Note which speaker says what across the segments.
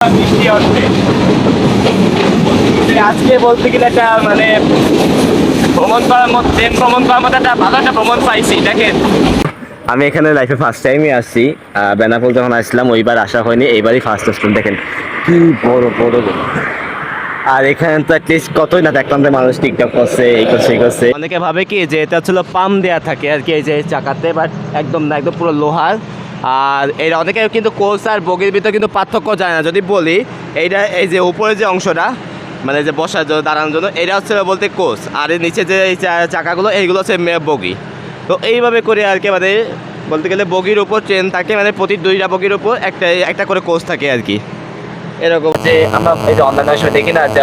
Speaker 1: বৃষ্টি হচ্ছে আজকে বলতে গেলে একটা মানে ভ্রমণ করার মধ্যে একটা ভালো একটা ভ্রমণ পাইছি দেখেন। আমি এখানে লাইফে ফার্স্ট টাইমই আসছি। বেনাপোল যখন আসলাম ওইবার আসা হয়নি, এইবারই ফার্স্ট আসলাম। দেখেন কি বড় বড় আর এখানে তো অ্যাটলিস্ট কতই না দেখলাম যে মানুষ টিকটক করছে, এই করছে এই করছে। অনেকে ভাবে কি যে এটা ছিল পাম দেয়া থাকে আর কি এই যে চাকাতে, বাট একদম না, একদম পুরো লোহার। আর এর অনেকে কিন্তু কোচ আর বগির ভিতরে কিন্তু পার্থক্য যায় না। যদি বলি এইটা এই যে উপরে যে অংশটা মানে যে বসার জন্য দাঁড়ানোর জন্য এটা হচ্ছে বলতে কোচ, আর এর নিচে যে এই চাকাগুলো এইগুলো হচ্ছে বগি। তো এইভাবে করে আর কি মানে বলতে গেলে বগির উপর ট্রেন থাকে, মানে প্রতি দুইটা বগির উপর একটা একটা করে কোচ থাকে আর কি। এরকম যে আমরা এই যে অন্যান্য সময় দেখি না যে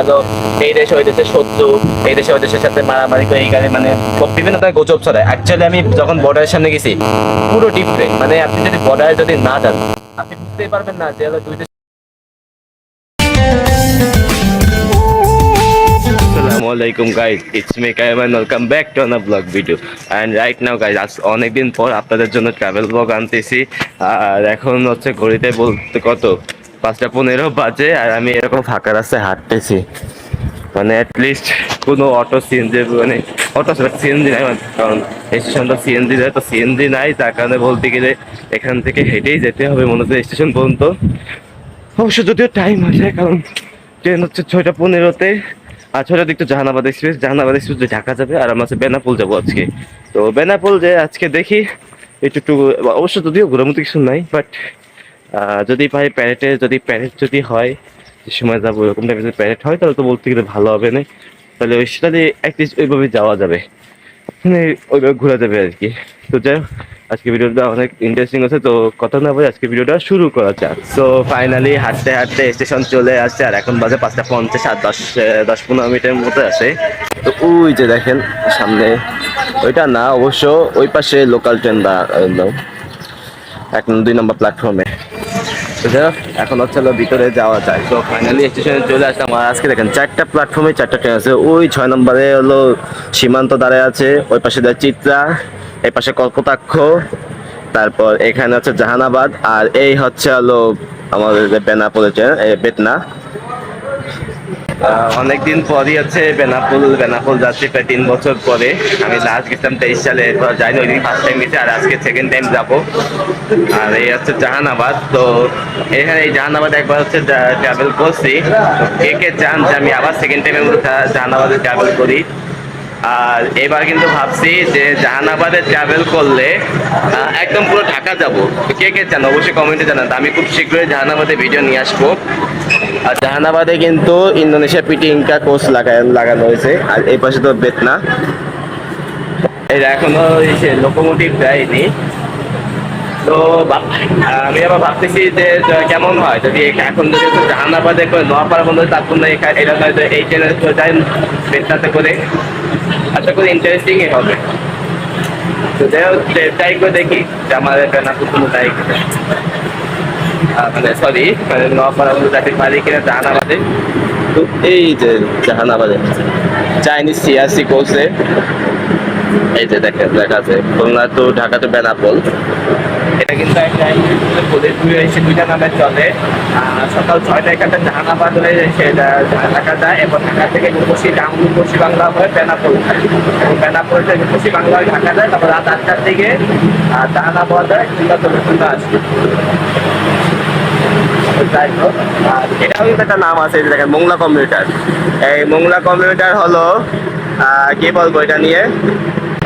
Speaker 1: এই দেশে ওই দেশের শত্রু, এই দেশে ওই দেশের সাথে মারামারি করে এই গাড়ি মানে বিভিন্ন ধরনের গুজব ছড়ায়। অ্যাকচুয়ালি আমি যখন বর্ডারের সামনে গেছি পুরো ডিফারেন্ট, মানে আপনি যদি বর্ডারে যদি না যান আপনি বুঝতেই পারবেন না যে দুই দেশ। Assalamualaikum guys, it's me Kaim and welcome back to another vlog video. And right now guys, আজ অনেকদিন পর আপনাদের জন্য ট্রাভেল ব্লগ আনতেছি। আর এখন হচ্ছে ঘড়িতে বলতে কত 5:15 বাজে, আর আমি এরকম ফাঁকা রাস্তায় হাঁটতেছি। মানে অ্যাটলিস্ট কোনো অটো সিএনজি মানে অটো সিএনজি নাই, কারণ স্টেশনটা সিএনজি দেয়, তো সিএনজি নাই, তার কারণে বলতে গেলে এখান থেকে হেঁটেই যেতে হবে মনে হচ্ছে স্টেশন পর্যন্ত। অবশ্য যদিও টাইম আছে, কারণ ট্রেন হচ্ছে 6:15-তে, আর 6টার দিক তো জাহানাবাদ এক্সপ্রেস ঢাকা যাবে, আর আমরা হচ্ছে বেনাপোল যাবো আজকে। তো বেনাপোল যে আজকে দেখি একটু অবশ্য যদিও ঘোরার মতো কিছু নাই, বাট যদি পাই প্যারেড যদি হয় যে সময় যাবো এরকম টাইপের যদি প্যারেড হয় তাহলে তো বলতে গেলে ভালো হবে না, তাহলে তাহলে অ্যাটলিস্ট ওইভাবে যাওয়া যাবে, মানে ওইভাবে ঘোরা যাবে আর কি। তো যাই হোক, আজকে ভিডিওটা অনেক ইন্টারেস্টিং আছে, তো কথা না বলে আজকে ভিডিওটা শুরু করা যাক। সো ফাইনালি হাঁটতে হাঁটতে স্টেশন চলে আসছে, আর এখন বাজে 5:50, আর 10-15 মিনিটের মতো আছে। তো ওই যে দেখেন সামনে, ওইটা না অবশ্য ওই পাশে লোকাল ট্রেন বা 2 নম্বর প্ল্যাটফর্মে। তো যাই হোক, এখন হচ্ছে ভিতরে যাওয়া যায়। তো ফাইনালি স্টেশনে চলে আসলাম, আর আজকে দেখেন 4টা প্ল্যাটফর্মে 4টা ট্রেন আছে। ওই 6 নম্বরে হলো সীমান্ত দাঁড়ায় আছে, ওই পাশে দেয় চিত্রা, এই পাশে কল্পতাক্ষ, তারপর এখানে হচ্ছে জাহানাবাদ, আর এই হচ্ছে হলো আমাদের যে বেনাপোলের ট্রেন বেতনা। অনেকদিন পরই হচ্ছে বেনাপোল যাচ্ছি, প্রায় 3 বছর পরে। আমি লাস্ট গেছিলাম 23 সালে, এরপর যাইনি, ওই দিন ফার্স্ট টাইম গেছি, আর আজকে সেকেন্ড টাইম যাবো। আর এই হচ্ছে জাহানাবাদ। তো এখানে এই জাহানাবাদ একবার হচ্ছে ট্রাভেল করছি, কে কে চান যে আমি আবার সেকেন্ড টাইমের মধ্যে জাহানাবাদে ট্রাভেল করি। আর এবার কিন্তু ভাবছি যে জাহানাবাদে ট্রাভেল করলে একদম পুরো ঢাকা যাব। কে কে চান অবশ্যই কমেন্টে জানান, আমি খুব শীঘ্রই জাহানাবাদে ভিডিও নিয়ে আসবো। আর জাহানাবাদে কিন্তু ইন্দোনেশিয়া পিটি ইনকা কোর্স লাগানো হয়েছে, আর এই পাশে তো বেতনা। এই এখনো লোকোমোটিভ দেয়নি। তো আমি আবার ভাবতেছি যে কেমন হয় যদি এখন যদি জাহানাবাদে করে নোয়াপাড়া বন্ধ, তারপর এই ট্রেনে যাই বেতনাতে করে, আশা করি ইন্টারেস্টিংই হবে। তো যাই হোক, ট্রাই করে দেখি যে আমাদের বেনাপুর কোনো ট্রাই মানে সরি মানে নোয়াপাড়া বন্ধু চাকরি পারি কিনা জাহানাবাদে। তো এই যে জাহানাবাদে চাইনিজ সিআরসি কোর্সে এই যে দেখেন লেখা আছে খুলনা টু ঢাকা টু বেনাপোল। এটা কিন্তু একটা এসে 2টা নামে চলে। সকাল 6টায় এখানটা জাহানাবাদ হয়ে ঢাকা যায়, এবং ঢাকা থেকে পশ্চিম বাংলা হয়ে বেনাপোল যায়, এবং বেনাপোল থেকে পশ্চিম বাংলা হয়ে ঢাকা যায়, তারপর রাত 8টার দিকে জাহানাবাদ হয় খুলনা আসবে। যাই হোক, এটাও কিন্তু একটা নাম আছে, দেখেন মোংলা কম্পিউটার। এই মোংলা কম্পিউটার হলো কি বলবো এটা নিয়ে,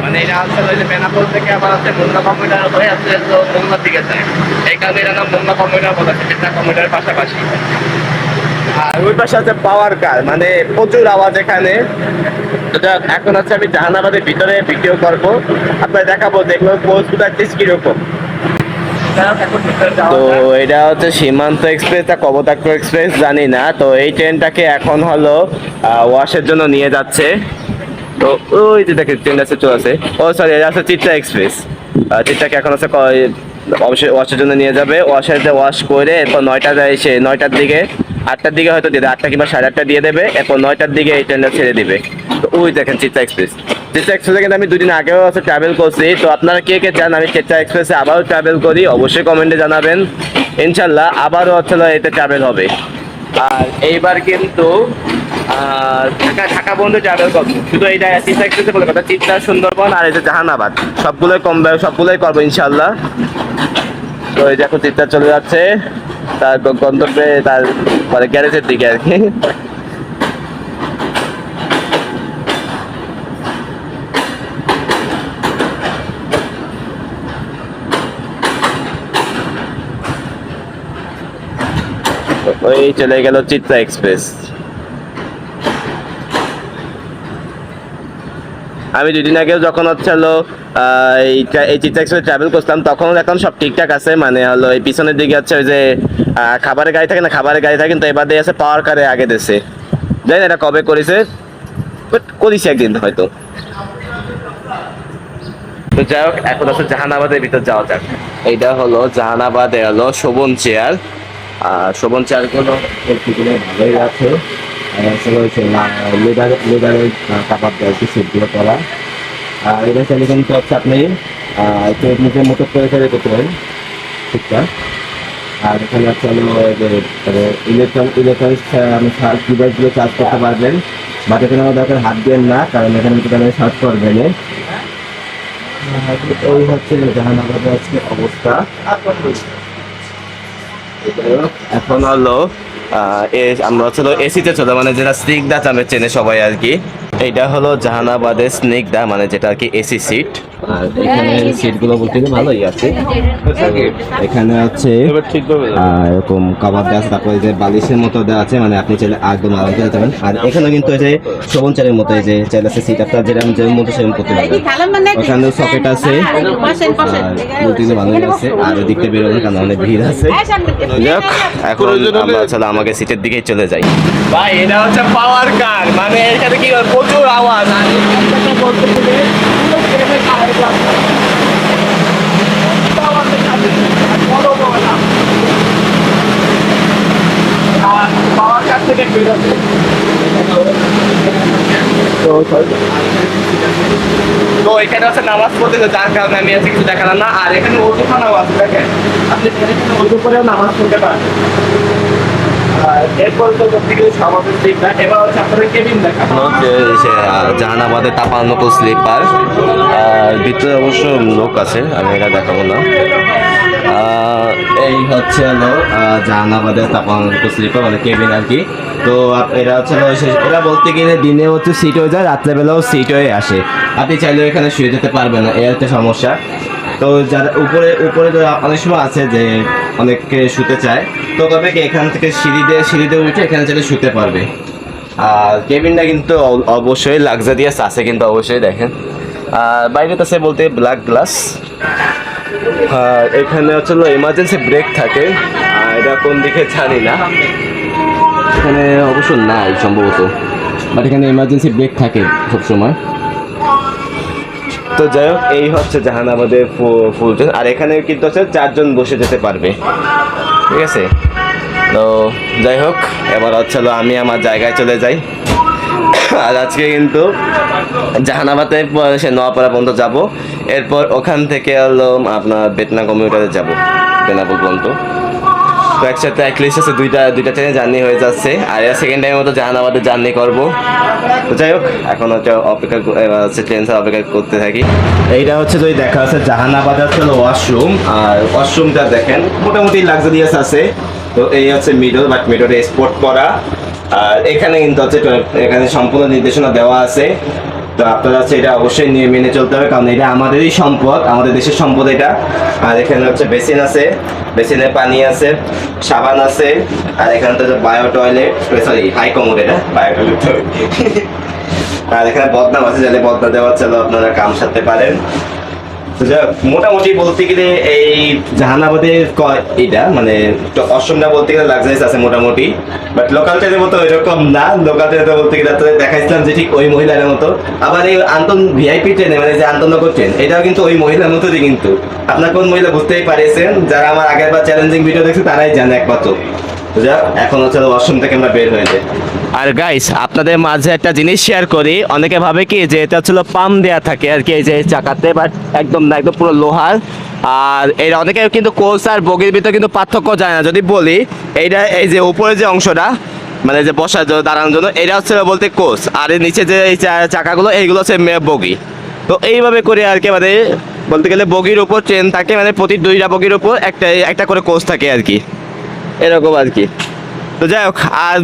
Speaker 1: মানে এটা আসলে যে বেনাপোল থেকে আবার হচ্ছে মোংলা কম্পিউটার হয়ে আসছে তো মোংলার দিকে যায়, এই কারণে এটার নাম মোংলা কম্পিউটার বলা হচ্ছে, বেতনা কম্পিউটারের পাশাপাশি। আর ওই পাশে আছে পাওয়ার কার, মানে প্রচুর আওয়াজ এখানে। এখন হচ্ছে আমি জাহানাবাদের ভিতরে ভিডিও করবো, আপনার দেখাবো দেখবো পোস্টগুলো কিরকম। তো এটা হচ্ছে সীমান্ত এক্সপ্রেস আর কপোতাক্ষ এক্সপ্রেস জানি না। তো এই ট্রেনটাকে এখন হলো ওয়াশের জন্য নিয়ে যাচ্ছে। তো ওই যে দেখে ট্রেন আছে চলে আছে, ও সরি এটা আছে চিত্রা এক্সপ্রেস। চিত্রাকে এখন আছে অবশ্যই ওয়াশের জন্য নিয়ে যাবে, ওয়াশ করে এরপর 9টার দিকে 8টার দিকে হয়তো দিয়ে দেবে, 8টা কিংবা 8:30 দিয়ে দেবে, এরপর 9টার দিকে এই ট্রেনটা ছেড়ে দিবে। তো ওই দেখেন চিত্রা এক্সপ্রেসে কিন্তু আমি 2 দিন আগেও আছে ট্রাভেল করছি। তো আপনারা কে কে চান আমি চিত্রা এক্সপ্রেসে আবারও ট্রাভেল করি অবশ্যই কমেন্টে জানাবেন, ইনশাল্লাহ আবারও হচ্ছে এতে ট্রাভেল হবে। আর এইবার কিন্তু ঢাকা ঢাকা পর্যন্ত ট্রাভেল করবো, শুধু এইটা চিত্রা বলে কথা, চিত্রা, সুন্দরবন আর এই যে জাহানাবাদ সবগুলোই সবগুলোই করবো ইনশাল্লাহ। তো এই যে এখন চিত্রা চলে যাচ্ছে তার গন্তব্যে, তার মানে গ্যারেজের দিকে আর কি। ওই চলে গেল চিত্রা এক্সপ্রেস। আমি 2 দিন আগেও যখন হচ্ছে হলো এই চিত্রা এক্সপ্রেস ট্রাভেল করতাম, তখন এখন সব ঠিকঠাক আছে, মানে হলো এই পিছনের দিকে হচ্ছে ওই যে খাবারের গাড়ি থাকে না, খাবারের গাড়ি থাকে, কিন্তু এবার দিয়ে আছে পাওয়ার কারে আগে দেশে, জানি না এটা কবে করেছে, বাট করেছি একদিন হয়তো। তো যাই হোক, এখন আছে জাহানাবাদের ভিতর যাওয়া যাক। এইটা হলো জাহানাবাদে হলো শোভন চেয়ার, আর শোভন চেয়ার গুলো ভালোই আছে, লেদারের কাপড় দেওয়া সেটগুলো করা। আর এটা চাইলে কিন্তু হচ্ছে আপনি নিজের মতো করে করতে পারেন ঠিকঠাক। আর এখানে হচ্ছে ইলেকট্রনিক্স ডিভাইসগুলো চার্জ করতে পারবেন, বাট এখানে আমাদের হাত দিবেন না, কারণ এখানে সার্চ করবেন। ওই হচ্ছে জাহানাবাদের আজকে অবস্থা। এখন হলো আমরা হচ্ছে এসিতে চলে, মানে যেটা স্নিগ্ধা চামে চেনে সবাই আর কি। এইটা হলো জাহানাবাদের স্নিগ্ধা, মানে যেটা আর কি এসি সিট। আর এখানে সিটগুলো বলতে ভালোই আছে, এখানে হচ্ছে এরকম কভার দেওয়া আছে, তারপরে যে বালিশের মতো দেওয়া আছে, মানে আপনি চাইলে একদম আরাম করে যাবেন। আর এখানে কিন্তু এই যে শোভন চালের মতো এই যে চাইলে আছে সিট আপনার যেরকম যেরকম মতো সেরকম করতে পারবেন। ওখানে সকেট আছে, বলতে ভালোই আছে। আর ওদিকটা বেরোবেন কারণ অনেক ভিড় আছে। যাক, এখন আমরা চলো আমাকে সিটের দিকেই চলে যাই। ভাই এটা হচ্ছে পাওয়ার কার, মানে এখানে কি প্রচুর আওয়াজ। আর পাওয়ার কার থেকে তো এখানে হচ্ছে নামাজ পড়তেছে, যার কারণে আমি আজকে কিছু দেখালাম না। আর এখানে ওজুখানাও আছে, দেখেন আপনি ওজু করেও নামাজ পড়তে পারেন। জাহানাবাদের তাপান্নত স্লিপার, ভিতরে অবশ্য লোক আছে, আমি এটা দেখাবো না। এই হচ্ছে হলো জাহানাবাদের তাপান্নত স্লিপার, মানে কেবিন আর কি। তো এরা হচ্ছে এরা বলতে গেলে দিনে হচ্ছে সিট হয়ে যায়, রাত্রেবেলাও সিট হয়ে আসে, আপনি চাইলেও এখানে শুয়ে যেতে পারবেন না, এর একটা সমস্যা। তো যারা উপরে উপরে অনেক সময় আছে যে অনেকে শুতে চায়, তো তবে কি এখান থেকে সিঁড়ি দিয়ে উঠে এখানে চাইলে শুতে পারবে। আর কেবিনটা কিন্তু অবশ্যই লাক্সারিয়াস আছে, কিন্তু অবশ্যই দেখেন। আর বাইরে তো সে বলতে ব্ল্যাক গ্লাস। আর এখানে হচ্ছে এমার্জেন্সি ব্রেক থাকে, আর এটা কোন দিকে জানি না, এখানে অবশ্য নাই সম্ভবত, বাট এখানে এমার্জেন্সি ব্রেক থাকে সবসময়। তো যাই হোক, এই হচ্ছে জাহানাবাদের ফুল ট্রেন। আর এখানে কিন্তু হচ্ছে 4 জন বসে যেতে পারবে, ঠিক আছে। তো যাই হোক, এবার হচ্ছে আমি আমার জায়গায় চলে যাই। আর আজকে কিন্তু জাহানাবাদে সে নোয়াপাড়া পর্যন্ত যাব, এরপর ওখান থেকে হলো আপনার বেতনা কমিউটারে যাব বেনাপুর পর্যন্ত। তো একসাথে অ্যাটলিস্ট আছে দুইটা ট্রেনে জার্নি হয়ে যাচ্ছে। আর এর সেকেন্ড টাইমের মতো জাহানাবাদে জার্নি করবো। তো যাই হোক, এখন হচ্ছে ট্রেন ছাড়া অপেক্ষা করতে থাকি। এইটা হচ্ছে যদি দেখা যাচ্ছে জাহানাবাদে হচ্ছে ওয়াশরুম, আর ওয়াশরুমটা দেখেন মোটামুটি লাক্সারিয়াস আছে। তো এই হচ্ছে মিডল, বাট মিডলে স্পট করা। আর এখানে কিন্তু হচ্ছে এখানে সম্পূর্ণ নির্দেশনা দেওয়া আছে। তো আপনারা হচ্ছে এটা অবশ্যই নিয়ে মেনে চলতে হবে, কারণ এটা আমাদেরই সম্পদ, আমাদের দেশের সম্পদ এটা। আর এখানে হচ্ছে বেসিন আছে, বেসিনে পানি আছে, সাবান আছে। আর এখানে তো bio toilet, sorry high commode, এটা বায়ো টয়লেট। আর এখানে বদনাম আছে, যাতে বদনা দেওয়া চলো আপনারা কাম সারতে পারেন। মোটামুটি বলতে গেলে এই জাহানাবাদের এটা মানে অসমটা বলতে গেলে লাক্সারিয়াস আছে মোটামুটি, বাট লোকাল ট্রেনের মতো এরকম না। লোকাল ট্রেনে বলতে গেলে আপনাদের দেখাইছিলাম যে ঠিক ওই মহিলার মতো। আবার এই আন্তন ভিআইপি ট্রেনে, মানে যে আন্তনগর ট্রেন, এটাও কিন্তু ওই মহিলার মতোই। কিন্তু আপনার কোন মহিলা বুঝতেই পারেছেন, যারা আমার আগের বার চ্যালেঞ্জিং ভিডিও দেখছে তারাই জানে একমাত্র। যা এখন হচ্ছে ওয়াশরুম থেকে আমরা বের হয়ে যাই। আর গাইস আপনাদের মাঝে একটা জিনিস শেয়ার করি, অনেকে ভাবে কি যে এটা ছিল পাম দেয়া থাকে আর কি এই যে চাকাতে, বাট একদম না, একদম পুরো লোহার। আর এর অনেকে কিন্তু কোচ আর বগির ভিতরে কিন্তু পার্থক্য যায় না। যদি বলি এইটা, এই যে উপরে যে অংশটা মানে যে বসার জন্য দাঁড়ানোর জন্য, এটা হচ্ছে বলতে কোচ, আর এর নিচে যে এই চাকাগুলো এইগুলো হচ্ছে বগি। তো এইভাবে করে আর কি মানে বলতে গেলে বগির উপর ট্রেন থাকে, মানে প্রতি দুইটা বগির উপর একটা একটা করে কোচ থাকে আর কি, এরকম আর কি। তো যাই হোক, আর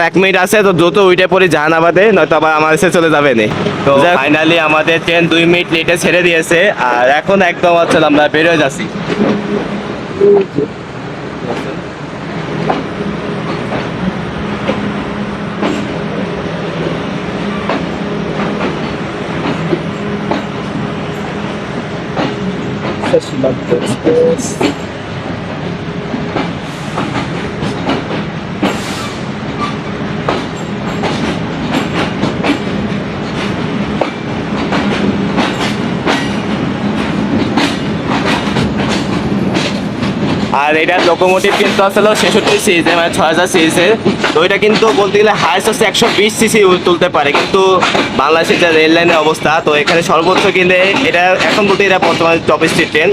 Speaker 1: 1 মিনিট আছে, তো দ্রুত উইটে পড়ি জাহানাবাদে, নয়তো আবার আমার এসে চলে যাবে না। তো ফাইনালি আমাদের ট্রেন 2 মিনিট লেটে ছেড়ে দিয়েছে, আর এখন একদম হচ্ছে আমরা বেরোয় যাচ্ছি। আর এটার লোকোমোটিভ কিন্তু আসলে 66 সিসি, মানে 6000 সিসির। তো এটা কিন্তু বলতে গেলে হাইস্ট হচ্ছে 120 সিসি তুলতে পারে, কিন্তু বাংলাদেশের যে রেল লাইনের অবস্থা, তো এখানে সর্বোচ্চ কিনলে এটা এখন বলতে এটা বর্তমানে টপ স্পিড ট্রেন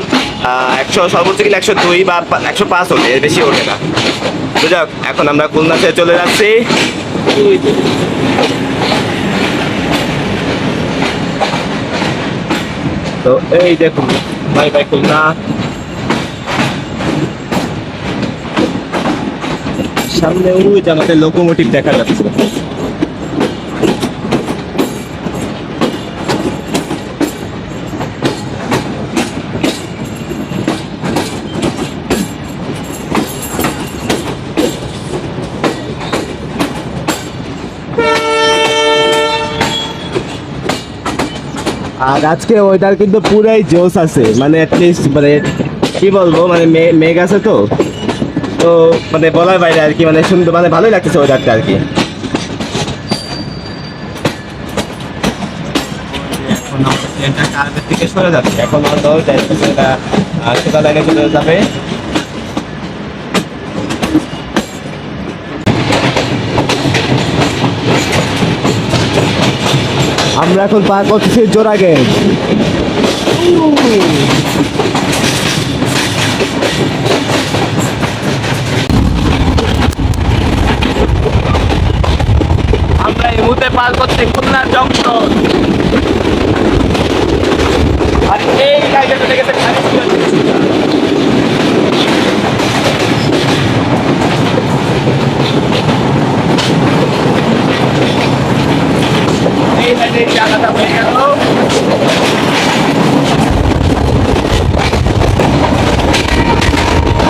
Speaker 1: 100, সর্বোচ্চ কিনলে 102 বা 105 ওঠে, এর বেশি ওঠে না। তো যাক, এখন আমরা খুলনা থেকে চলে যাচ্ছি। তো এই দেখুন, বাই বাই খুলনা। সামনে ওই যে আমাদের লোকোমোটিভ দেখা যাচ্ছে। আর আজকে ওয়েদার কিন্তু পুরাই জোস আছে, মানে অ্যাটলিস্ট মানে কি বলবো, মানে মেঘ আছে তো, তো মানে বলার বাইরে আর কি, মানে সুন্দর, মানে ভালোই লাগতেছে ওয়েদারটা আর কি। এখন আমাদের ট্রেনটা কাজের দিকে সরে যাচ্ছে, এখন হয়তো সেটা লাইনে চলে যাবে। আমরা এখন পার করতেছি জোড়া গেট। আমরা এই মুহূর্তে পার করছি খুলনা জংশন। আর এই গাড়িটা চলে গেছে এই লাইনে জায়গাটা হয়ে গেল।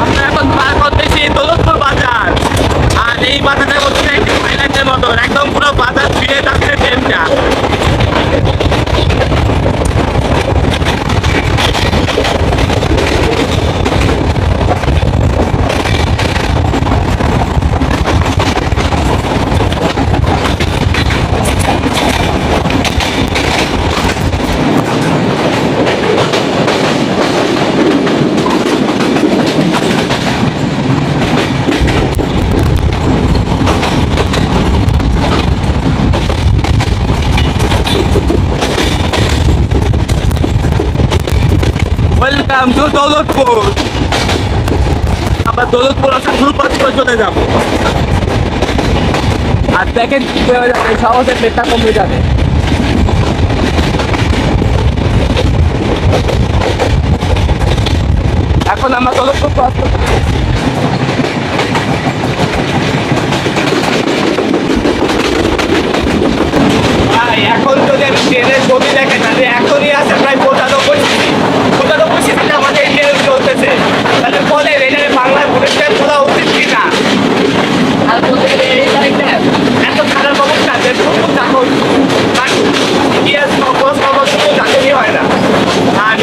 Speaker 1: আমরা এখন পার করতেছি দৌলতপুর বাজার। আর এই বাজারের মধ্যে একটি হাইল্যান্ডের মতো একদম পুরো বাজার ফিরে যাচ্ছে ট্রেনটা। Welcome to Daulatpur. আমরা দৌলতপুর আসলে ফুলপাত করে চলে যাবো। আর দেখেন কি হয়ে যাবে, সহজে পেটটা কমে যাবে। এখন আমরা দৌলতপুর ক্রস করতে এখন যদি আমি ট্রেনের ছবি দেখে, তাহলে এখনই আছে প্রায় 95 আমাদের ট্রেন চলতেছে। তাহলে ফলে রেলের বাংলায় পরিষ্কার করা উচিত কিনা। আর বলতে গেলে এই গাড়িটা এত খারাপ অবস্থা যে প্রচুর চাকর ইতিহাস খবর শুধু চাকরি হয় না। আর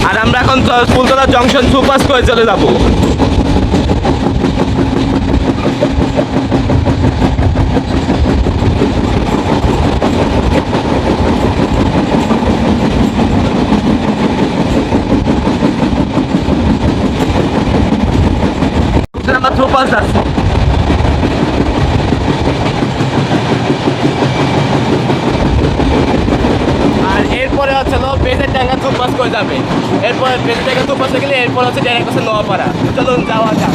Speaker 1: আর আমরা এখন ফুলতলা জংশন সুপার করে চলে যাবো। আমরা সুপার যাচ্ছি। আর এরপরে হচ্ছে বেজের টাঙ্গা সুপার করে যাবে। এরপরে বেজের টাঙ্গা সুপার গেলে এরপর হচ্ছে ডাইরেক্ট হচ্ছে নোয়াপাড়া। চলুন যাওয়া যাক।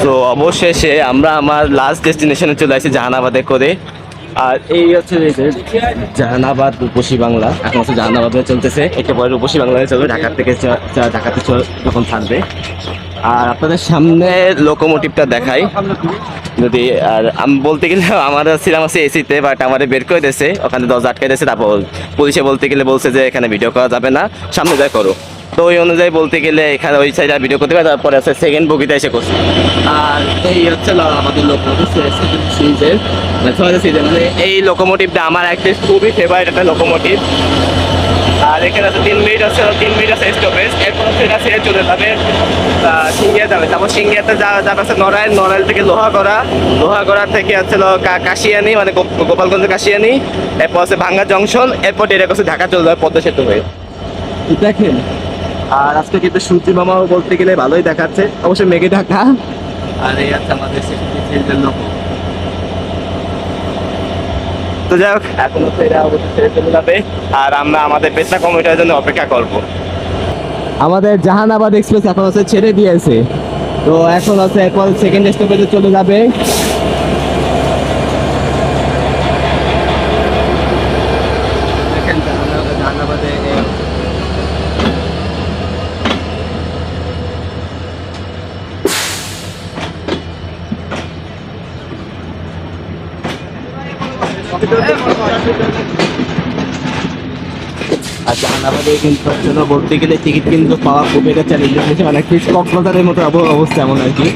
Speaker 1: তো অবশেষে আমরা আমার লাস্ট ডেস্টিনেশনে চলে আসি জাহানাবাদে করে। আর এই হচ্ছে জাহানাবাদ রূপসী বাংলা। এখন হচ্ছে জাহানাবাদে চলতেছে, একটু পরে রূপসী বাংলায় চলবে, ঢাকার থেকে ঢাকাতে যখন থাকবে। আর আপনাদের সামনে লোকোমোটিভটা দেখাই যদি। আর আমি বলতে গেলে আমার ছিলাম আছে এসিতে, বাট আমার বের করে দিয়েছে, ওখানে দরজা আটকে দিয়েছে। তারপর পুলিশে বলতে গেলে বলছে যে এখানে ভিডিও করা যাবে না, সামনে যাই করো। তো ওই অনুযায়ী বলতে গেলে এখানে ওই সাইডে ভিডিও করতে পারে। তারপরে আছে সেকেন্ড বগিতে এসে করছে। আর এই হচ্ছে আমাদের লোকোমোটিভ সিরিজের মানে এই লোকোমোটিভটা আমার একটা খুবই ফেভারিট একটা লোকোমোটিভ। আর এখানে আছে 3 মিনিট আছে, 3 মিনিট আছে স্টপেজ। এরপর সেটা ছেড়ে চলে যাবে সিঙ্গিয়া যাবে। তারপর সিঙ্গিয়াতে যাবে আছে নড়াইল, নড়াইল থেকে লোহাগড়া, লোহাগড়া থেকে হচ্ছে কাশিয়ানি মানে গোপালগঞ্জ কাশিয়ানি। এরপর আছে ভাঙ্গা জংশন, এরপর ডিরেক্ট হচ্ছে ঢাকা চলে যাবে পদ্মা সেতু হয়ে। দেখেন আর আজকে কিন্তু সূর্য মামাও বলতে গেলে ভালোই দেখাচ্ছে, অবশ্যই মেঘে ঢাকা। আর এই আছে আমাদের সিরিজের লোক। তো যাই হোক, এখন হচ্ছে এরা অবশ্যই ছেড়ে চলে যাবে। আর আমরা আমাদের পেছনা কমিটার জন্য অপেক্ষা করব। আমাদের জাহানাবাদ এক্সপ্রেস এখন হচ্ছে ছেড়ে দিয়েছে। তো এখন হচ্ছে এরপর সেকেন্ড স্টপেজে চলে যাবে। দেখেন জাহানাবাদে আর জাহানাবাদে কিন্তু বলতে গেলে টিকিট কিন্তু পাওয়া খুব একটা চ্যালেঞ্জ হয়েছে, মানে কক্সবাজারের মতো অবস্থা এমন আর কি।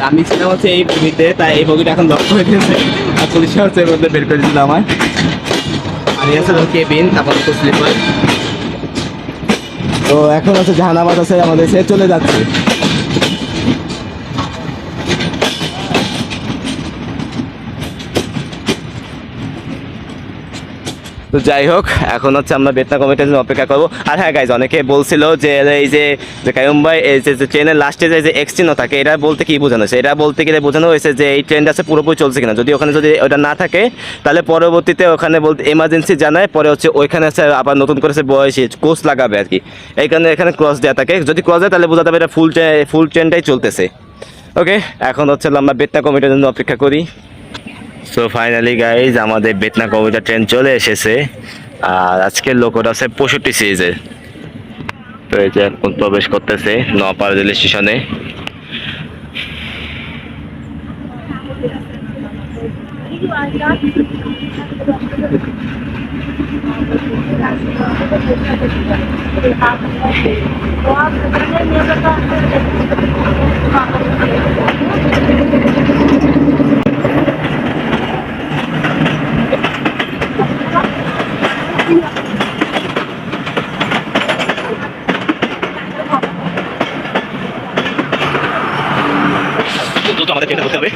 Speaker 1: আমি ছিলাম হচ্ছে এই বগিতে, তাই এই বগিটা এখন লক হয়ে গেছে। আর পুলিশ হচ্ছে এর মধ্যে বের করে দিল আমার। আর এই আছে কেবিন, তারপর তো স্লিপার। তো এখন হচ্ছে জাহানাবাদ আছে আমাদের, সে চলে যাচ্ছে। তো যাই হোক, এখন হচ্ছে আমরা বেতনা কমিটির জন্য অপেক্ষা করবো। আর হ্যাঁ গাইজ, অনেকে বলছিল যে এই যে কায়ুম ভাই এই যে ট্রেনের লাস্টে যে এক্স চিহ্ন থাকে, এটা বলতে কি বোঝানো হয়েছে? এটা বলতে গেলে বোঝানো হয়েছে যে এই ট্রেনটা আছে পুরোপুরি চলছে কিনা। যদি ওখানে যদি ওটা না থাকে, তাহলে পরবর্তীতে ওখানে বলতে এমার্জেন্সি জানায়, পরে হচ্ছে ওইখানে আছে আবার নতুন করে বয়সী কোচ লাগাবে আর কি। এইখানে এখানে ক্রস দেওয়া থাকে, যদি ক্রস দেয় তাহলে বোঝাতে হবে এটা ফুল ট্রেনটাই চলতেছে। ওকে, এখন হচ্ছে আমরা বেতনা কমিটির জন্য অপেক্ষা করি। সো ফাইনালি গাইজ, আমাদের বেতনা কবিতা ট্রেন চলে এসেছে। আর আজকের লোকটা আছে 65 সিরিজের। তো এই যে এখন প্রবেশ করতেছে নোয়াপাড়া রেল স্টেশনে। আমাদের ট্রেনে করতে হবে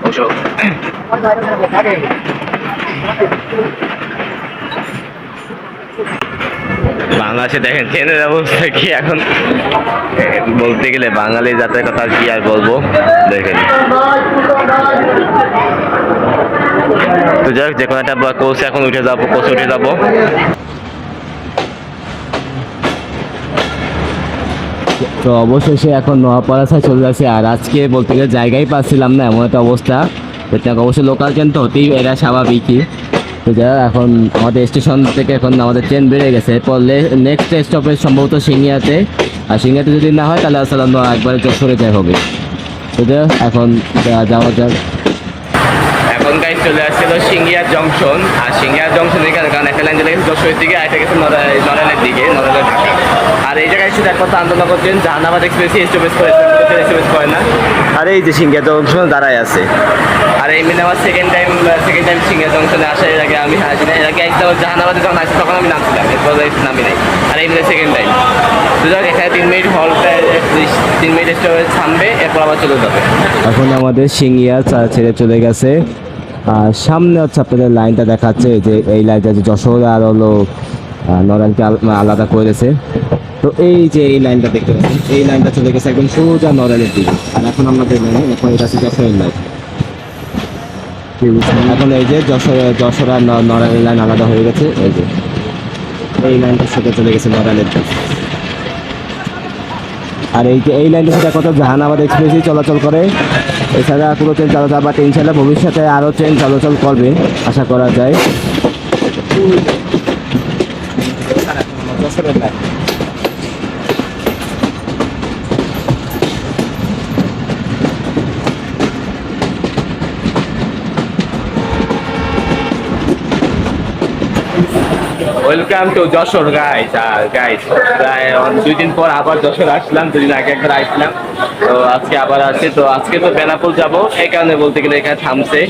Speaker 1: অবশ্য। বাংলাদেশে দেখেন ট্রেনের অবস্থা কি এখন, বলতে গেলে বাঙালি জাতের কথা কি আর বলবো। দেখেন তো যাই হোক, যে কোনো একটা কোচ এখন উঠে যাবো। তো অবশেষে এখন নোয়াপাড়া সাইড চলে যাচ্ছে। আর আজকে বলতে গেলে জায়গায় পাচ্ছিলাম না, এমন একটা অবস্থা। অবশ্যই লোকাল ট্রেন তো হতেই, এরা স্বাভাবিকই। তো যা এখন আমাদের স্টেশন থেকে এখন আমাদের ট্রেন বেড়ে গেছে, এরপর নেক্সট স্টপেজ সম্ভবত সিঙ্গিয়াতে, আর সিঙ্গিয়াতে যদি না হয় তাহলে আসলে আমরা একবারে যশোরে যাই হবে। তো যা এখন যাওয়া যাক। এখন গাইজ চলে আসছিল সিঙ্গিয়া জংশন, আর সিঙ্গিয়া জংশন এখানে কারণ একটা লাইন চলে গেছে যশোরের দিকে, আর একটা গেছে নড়াইলের দিকে, নড়াইলের ঢাকা। আর এই জায়গায় শুধু একমাত্র আন্দোলন ট্রেন জাহানাবাদ এক্সপ্রেসই স্টপেজ করেছে, স্টপেজ করে না। আর এই যে সিঙ্গিয়া জংশন দাঁড়ায় আছে। আর এই মিলে আমার সেকেন্ড টাইম সিঙ্গিয়া জংশনে আসা। এর আগে আমি আসি না, এর আগে জাহানাবাদে যখন আসি তখন আমি নামছিলাম, এরপর নামি নাই। আর এই মিলে সেকেন্ড টাইম। সুতরাং এখানে 3 মিনিট হলটা 3 মিনিট স্টপেজ থামবে, এরপর আবার চলে যাবে। এখন আমাদের সিঙ্গিয়া ছেড়ে চলে গেছে, আর সামনে হচ্ছে আপনাদের লাইনটা দেখাচ্ছে যে এই লাইনটা যে যশোর আর হলো নড়াইলকে আলাদা করেছে। তো এই যে এই লাইনটা দেখতে পাচ্ছেন, এই লাইনটা চলে গেছে একদম সোজা নড়াইলের দিকে। আর এখন আমাদের লাইনে এখন এটা হচ্ছে যশোরের লাইন। এখন এই যে যশোর আর নড়াইলের লাইন আলাদা হয়ে গেছে, এই যে এই লাইনটা সোজা চলে গেছে নড়াইলের দিকে। আর এই যে এই লাইনটা সেটা কত জাহানাবাদ এক্সপ্রেসই চলাচল করে, এছাড়া কোনো ট্রেন চলাচল, বাট ইনশাল্লাহ ভবিষ্যতে আরও ট্রেন চলাচল করবে আশা করা যায়। Welcome to Jashore guys. আর গাইস প্রায় 2 দিন পর আবার যশোর আসলাম, 2 দিন আগে একবার আসলাম, তো আজকে আবার আসছি। তো আজকে তো বেনাপোল যাবো, এই কারণে বলতে গেলে এখানে থামছে।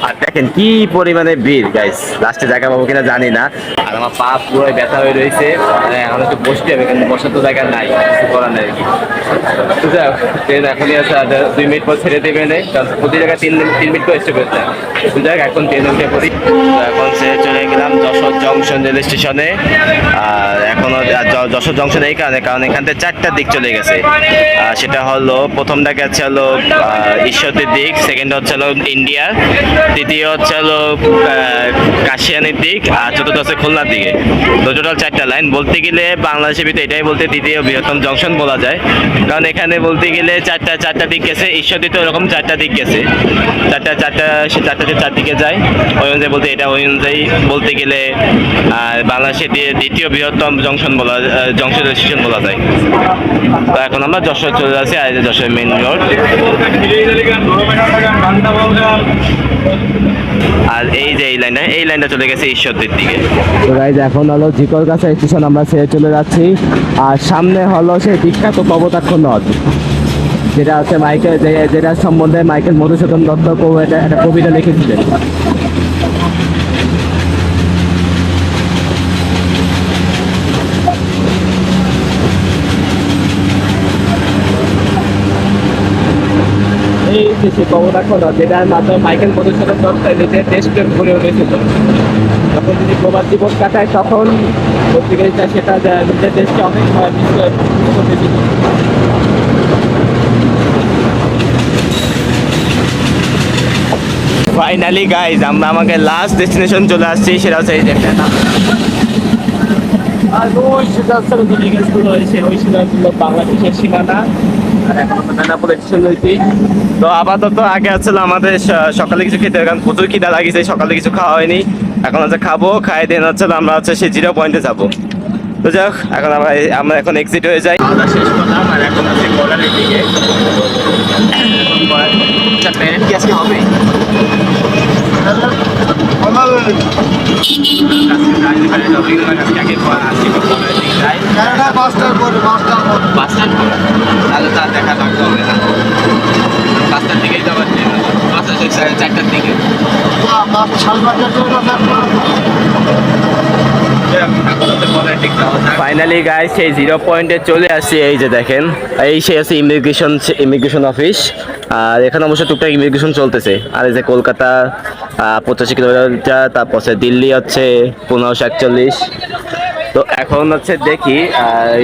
Speaker 1: আর দেখেন কি পরিমাণে ভিড় গাইস, লাস্টে জায়গা পাবো কিনা জানি না। আর আমার পা পুরো ব্যথা হয়ে রয়েছে, এখন একটু বসতে হবে, কিন্তু বসার তো জায়গা নাই, কিছু করার নেই আর কি। তো যাই হোক, ট্রেন এখনই আছে, 2 মিনিট পর ছেড়ে দেবে নেই, কারণ প্রতি জায়গায় 3 মিনিট করে স্টপেজ দেয়। তো যাই হোক, এখন ট্রেন উঠে পড়ি। এখন ছেড়ে চলে গেলাম যশোর জংশন রেল স্টেশনে। আর এখনো যশোর জংশন এই কারণে, কারণ এখান থেকে 4টার দিক চলে গেছে। সেটা হলো প্রথমটা গেছে হলো ঈশ্বরের দিক, সেকেন্ড হচ্ছে হলো ইন্ডিয়ার, তৃতীয় হচ্ছে হলো কাশিয়ানির দিক, আর চতুর্থ হচ্ছে খুলনার দিকে। তো টোটাল 4টা লাইন। বলতে গেলে বাংলাদেশের ভিতরে এটাই বলতে দ্বিতীয় বৃহত্তম জংশন বলা যায়, কারণ এখানে বলতে গেলে চারটা দিক গেছে, ঈশ্বরদীতে ওরকম 4টা দিক গেছে, সে 4টাতে 4 দিকে যায়। ওই অনুযায়ী বলতে এটা ওই অনুযায়ী বলতে গেলে বাংলাদেশের দ্বিতীয় বৃহত্তম জংশন স্টেশন বলা যায়। তো এখন আমরা যশোর চলে যাচ্ছি, আর যশোর মেইন রোড। আর এই যে এই লাইনটা চলে গেছে ঈশ্বরদীর দিকে। তো গাইজ এখন হলো জিকর কাছে স্টেশন আমরা ছেড়ে চলে যাচ্ছি, আর সামনে হলো সেই বিখ্যাত কপোতাক্ষ নদ, যেটা হচ্ছে যেটা সম্বন্ধে মাইকেল মধুসূদন দত্ত একটা কবিতা লিখেছিলেন। এই যে কপোতাক্ষ নদ, যেটার মাধ্যমে মাইকেল মধুসূদন দত্ত নিজের দেশপ্রেম গড়ে উঠেছিল। যখন তিনি প্রবাস জীবন কাটায় তখন পত্রিকা সেটা নিজের দেশকে অনেক ফাইনালি গাইজ আমরা আমাকে লাস্ট ডেস্টিনেশন চলে আসছি, সেটা হচ্ছে এই যে আর ওই সেটা হচ্ছে ওই সেটা বাংলাদেশের সীমানা। আর এখন আমরা বেনাপোল স্টেশন রয়েছি। তো আপাতত আগে আসলে আমাদের সকালে কিছু খেতে, কারণ প্রচুর খিদা লাগিয়েছে, সকালে কিছু খাওয়া হয়নি। এখন হচ্ছে খাবো, খাই দেন হচ্ছে আমরা হচ্ছে সেই 0 পয়েন্টে যাবো। তো যাই হোক, এখন আমরা এখন এক্সিট হয়ে যাই। আমরা শেষ করলাম, আর এখন হচ্ছে বর্ডারের দিকে। প্যারেন্ট কি আজকে হবে? তাহলে তার দেখা থাকতে হবে না, 5টার দিকেই যাবার, 4টার দিকে। ফাইনালি গাইস সেই 0 পয়েন্টে চলে আসছি। এই যে দেখেন, এই সে আছে ইমিগ্রেশন অফিস। আর এখানে অবশ্য টুকটাক ইমিগ্রেশন চলতেছে। আর এই যে কলকাতা 85 কিলোমিটার, তারপর দিল্লি হচ্ছে 1541। তো এখন হচ্ছে দেখি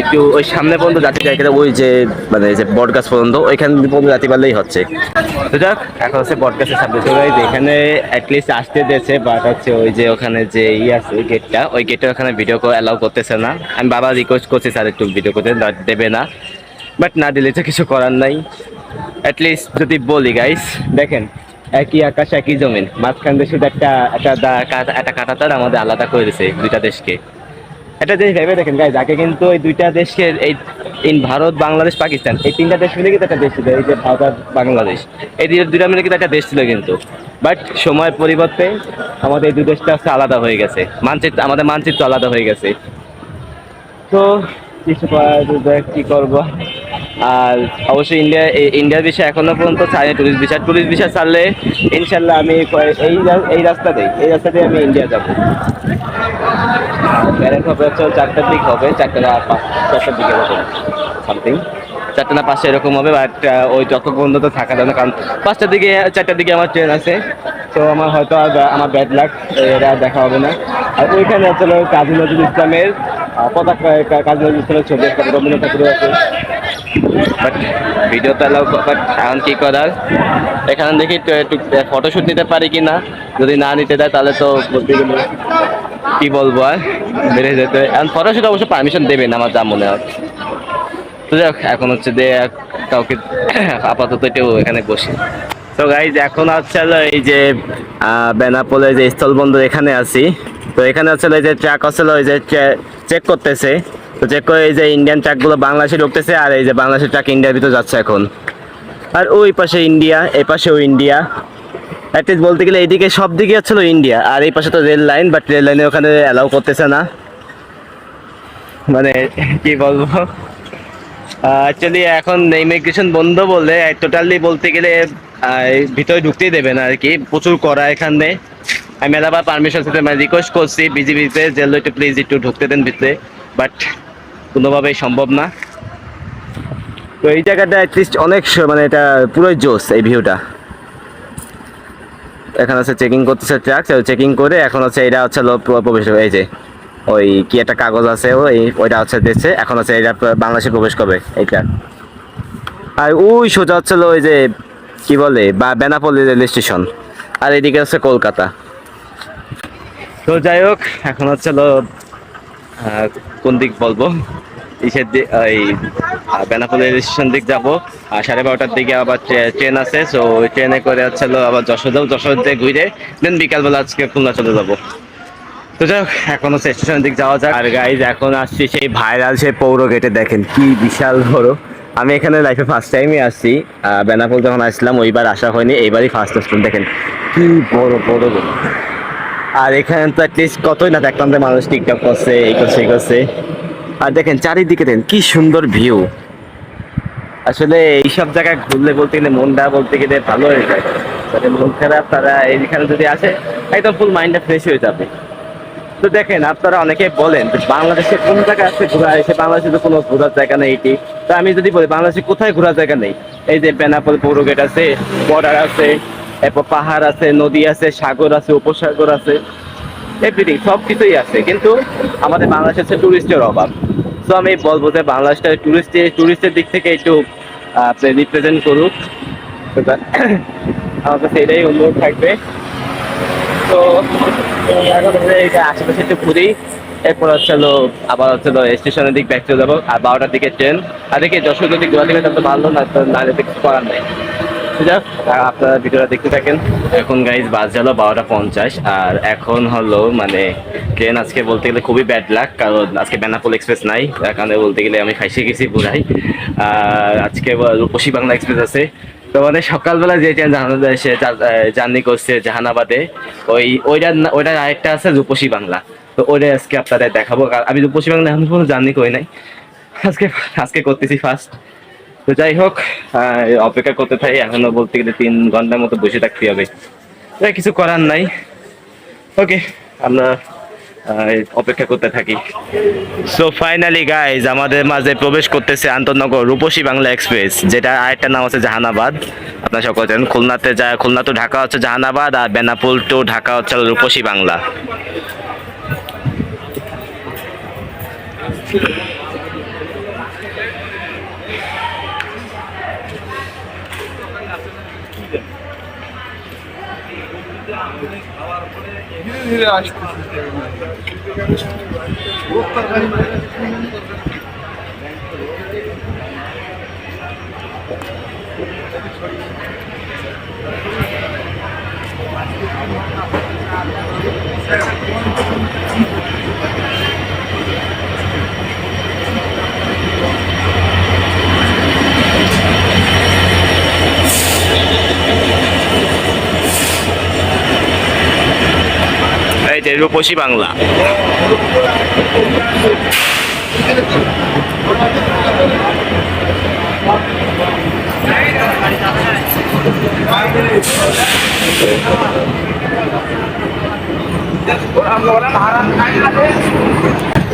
Speaker 1: একটু ওই সামনে পর্যন্ত যাতে যাই, ওই যে মানে যে বটগাছ পর্যন্ত, ওইখান পর্যন্ত যাতে পারলেই হচ্ছে। তো যাক, এখন হচ্ছে বটগাছের সামনে চলে যাই, এখানে অ্যাটলিস্ট আসতে দিয়েছে, বাট হচ্ছে ওই যে ওখানে যে আছে গেটটা, ওই গেটটা ওখানে ভিডিও অ্যালাউ করতেছে না। আমি বাবা রিকোয়েস্ট করছি স্যার একটু ভিডিও করতে, দেবে না, বাট না দিলে তো কিছু করার নাই। অ্যাটলিস্ট যদি বলি গাইস, দেখেন একই আকাশ একই জমিন, মাঝখান দিয়ে শুধু একটা কাঁটাতার আমাদের আলাদা করে দিয়েছে দুইটা দেশকে। একটা জিনিস ভেবে দেখেন গাইজ, আগে কিন্তু এই দুইটা দেশকে এই ভারত বাংলাদেশ পাকিস্তান এই তিনটা দেশ মিলে কিন্তু একটা দেশ ছিল, এই যে ভারত আর বাংলাদেশ, এই দুইটা মিলে কিন্তু একটা দেশ ছিল কিন্তু। বাট সময়ের পরিবর্তে আমাদের এই দুই দেশটা হচ্ছে আলাদা হয়ে গেছে, মানচিত্র আমাদের মানচিত্র আলাদা হয়ে গেছে। তো কিছু কি করব। আর অবশ্যই ইন্ডিয়ার বিষয়ে এখনো পর্যন্ত ছাড়ে টুরিস্ট ভিসা ছাড়লে ইনশাল্লাহ আমি এই রাস্তা দিয়ে আমি ইন্ডিয়া যাবো। প্যারেন্ট হবে হচ্ছে 4টার দিক হবে, 4টার দিকে এরকম সামথিং, 4টা না 5টা এরকম হবে। বাট ওই যত পর্যন্ত থাকা যাবে না, কারণ 5টার দিকে 4টার দিকে আমার ট্রেন আছে। তো আমার হয়তো আর আমার ব্যাড লাক, এরা দেখা হবে না। আর ওইখানে আসলে কাজী নজরুল ইসলামের পতাকা, কাজী নজরুল ইসলামের ছবি একটা, রবীন্দ্রনাথ ঠাকুর আছে। বাট ভিডিওতে এলাও, বাট এখন কি করার, এখানে দেখি একটু ফটোশুট নিতে পারি কিনা। যদি না নিতে দেয় তাহলে তো বলতে গেলে কি বলবো আর, বেড়ে যেতে। এখন ফটোশুট অবশ্য পারমিশন দেবে না আমার যা মনে হয়। তো যাক, এখন হচ্ছে যে কাউকে আপাতত একটু এখানে বসি। তো গাইজ এখন হচ্ছে এই যে বেনাপোলের যে স্থলবন্দর এখানে আছি। তো এখানে হচ্ছে এই যে ট্রাক হচ্ছে ওই যে চেক করতেছে। তো চেক করে এই যে ইন্ডিয়ান ট্রাকগুলো বাংলাদেশে ঢুকতেছে, আর এই যে বাংলাদেশের ট্রাক ইন্ডিয়ার ভিতরে যাচ্ছে এখন। আর ওই পাশে ইন্ডিয়া, এই পাশেও ইন্ডিয়া। অ্যাটলিস্ট বলতে গেলে এইদিকে সব দিকে হচ্ছিল ইন্ডিয়া, আর এই পাশে তো রেল লাইন, বাট রেল লাইনে ওখানে অ্যালাউ করতেছে না। মানে কি বলবো, অ্যাকচুয়ালি এখন ইমিগ্রেশন বন্ধ বলে টোটালি বলতে গেলে ভিতরে ঢুকতেই দেবে না আর কি, প্রচুর করা এখানে। আমি মেলাবার পারমিশন দিতে মানে রিকোয়েস্ট করছি বিজিবিতে, যে একটু প্লিজ একটু ঢুকতে দেন ভিতরে, বাট কোনোভাবেই সম্ভব না। তো এই জায়গাটা অ্যাটলিস্ট অনেক মানে এটা পুরোই জোস, এই ভিউটা। এখানে হচ্ছে চেকিং করতেছে ট্রাক, চেকিং করে এখন হচ্ছে এটা হচ্ছে প্রবেশ, এই যে ওই কি একটা কাগজ আছে ওইটা হচ্ছে দিচ্ছে, এখন হচ্ছে এটা বাংলাদেশে প্রবেশ করবে এইটা। আর ওই সোজা হচ্ছে ওই যে কি বলে বা বেনাপোল রেল স্টেশন, আর এদিকে হচ্ছে কলকাতা। তো যাই হোক, এখন হচ্ছে কোন দিক বলবো, ইসের দিক, এই বেনাপোল রেল স্টেশন দিক যাবো। আর 12:30টার দিকে আবার ট্রেন আছে, সো ওই ট্রেনে করে হচ্ছে আবার যশোর যাবো, যশোর দিয়ে ঘুরে দেন বিকালবেলা আজকে খুলনা চলে যাবো। তো যাই হোক, এখন হচ্ছে স্টেশনের দিক যাওয়া যাক। আর গাইজ এখন আসছি সেই ভাইরাল সেই পৌর গেটে, দেখেন কি বিশাল বড়। আমি এখানে লাইফে ফার্স্ট টাইমই আসছি, বেনাপোল যখন আসলাম ওইবার আসা হয়নি, এইবারই ফার্স্ট আসলাম। দেখেন কি বড় বড় বড়। আর এখানে তো অ্যাটলিস্ট কতই না দেখলাম যে মানুষ টিকটক করছে, এই করছে এই করছে। আর দেখেন চারিদিকে দেখেন কি সুন্দর ভিউ। আসলে এইসব জায়গায় ঘুরলে বলতে গেলে মনটা বলতে গেলে ভালো হয়ে যায়। যাদের মন খারাপ তারা এইখানে যদি আসে একদম ফুল মাইন্ডটা ফ্রেশ হয়ে যাবে। তো দেখেন, আপনারা অনেকে বলেন বাংলাদেশে কোন জায়গা আছে ঘোরা, এসে বাংলাদেশে তো কোনো ঘোরার জায়গা নেই এটি। তো আমি যদি বলি বাংলাদেশে কোথায় ঘোরার জায়গা নেই, এই যে বেনাপোল পৌর গেট আছে, বর্ডার আছে, এরপর পাহাড় আছে, নদী আছে, সাগর আছে, উপসাগর আছে, এভরিথিং সব কিছুই আছে। কিন্তু আমাদের বাংলাদেশে হচ্ছে টুরিস্টের অভাব। তো আমি বলবো যে বাংলাদেশটা টুরিস্টের দিক থেকে একটু রিপ্রেজেন্ট করুক। আমার কাছে এটাই অনুরোধ থাকবে। তো আশেপাশে একটু ঘুরি, এরপর হচ্ছে আবার হচ্ছে স্টেশনের দিক ব্যাক চলে যাবো। আর 12টার দিকে ট্রেন, আর দেখি যশোর যদি গোয়া থেকে তো ভালো, না তো নাহলে কিছু করার নেই। যাক, আপনারা ভিডিওটা দেখতে থাকেন। এখন গাইজ বাস গেল 12:50, আর এখন হলো মানে ট্রেন আজকে বলতে গেলে খুবই ব্যাড লাক, কারণ আজকে বেনাপোল এক্সপ্রেস নাই, তার কারণে বলতে গেলে আমি খাইসে গেছি পুরাই। আর আজকে রূপসী বাংলা এক্সপ্রেস আছে। তো মানে সকালবেলা যে ট্রেন সে জার্নি করছে জাহানাবাদে, ওইটার আরেকটা আছে রূপসী বাংলা। তো ওইটাই আজকে আপনাদের দেখাবো। আমি রূপসী বাংলা এখন কোনো জার্নি করি নাই, আজকে আজকে করতেছি ফার্স্ট। তো যাই হোক, অপেক্ষা করতে থাকি। এখনো বলতে গেলে 3 ঘন্টার মতো বসে থাকতে হবে, কিছু করার নাই। ওকে, আমরা অপেক্ষা করতে থাকি। সো ফাইনালি গাইজ আমাদের মাঝে প্রবেশ করতেছে আন্তনগর রূপসী বাংলা এক্সপ্রেস, যেটা আরেকটা নাম হচ্ছে জাহানাবাদ। আপনারা সকলে জানেন খুলনা টু ঢাকা হচ্ছে জাহানাবাদ, আর বেনাপোল টু ঢাকা হচ্ছে রূপসী বাংলা।
Speaker 2: ধীরে ধীরে আসতেছে।
Speaker 1: এই যে রূপসী বাংলা।